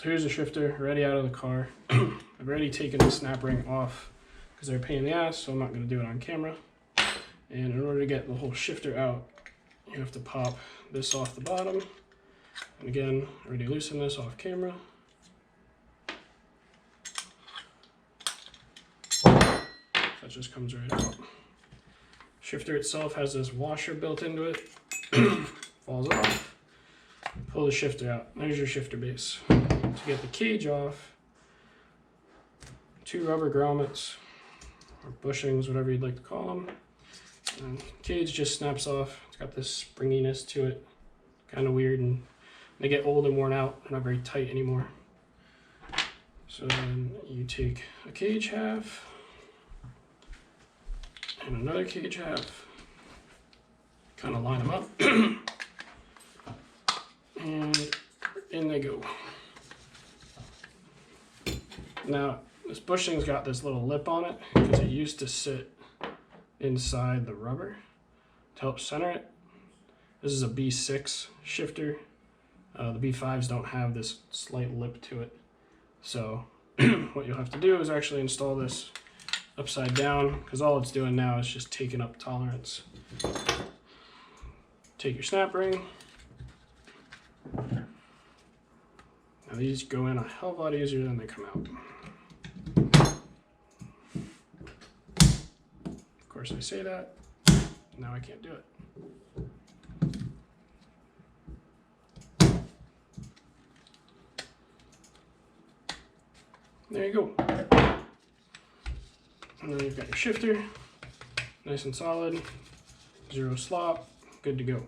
here's the shifter ready out of the car. I've already taken the snap ring off because they're a pain in the ass, so I'm not going to do it on camera. And in order to get the whole shifter out, you have to pop this off the bottom. And again, I already loosened this off camera. That just comes right out. Shifter itself has this washer built into it. Falls off. Pull the shifter out. There's your shifter base. To get the cage off, 2 rubber grommets, or bushings, whatever you'd like to call them. And the cage just snaps off. It's got this springiness to it. Kind of weird, and they get old and worn out. They're not very tight anymore. So then you take a cage half and another cage half, kind of line them up, and in they go. Now, this bushing's got this little lip on it because it used to sit inside the rubber to help center it. This is a B6 shifter. The B5s don't have this slight lip to it. So what you'll have to do is actually install this upside down, because all it's doing now is just taking up tolerance. Take your snap ring. Now these go in a hell of a lot easier than they come out. Of course I say that, now I can't do it. There you go. And then you've got your shifter, nice and solid, 0 slop, good to go.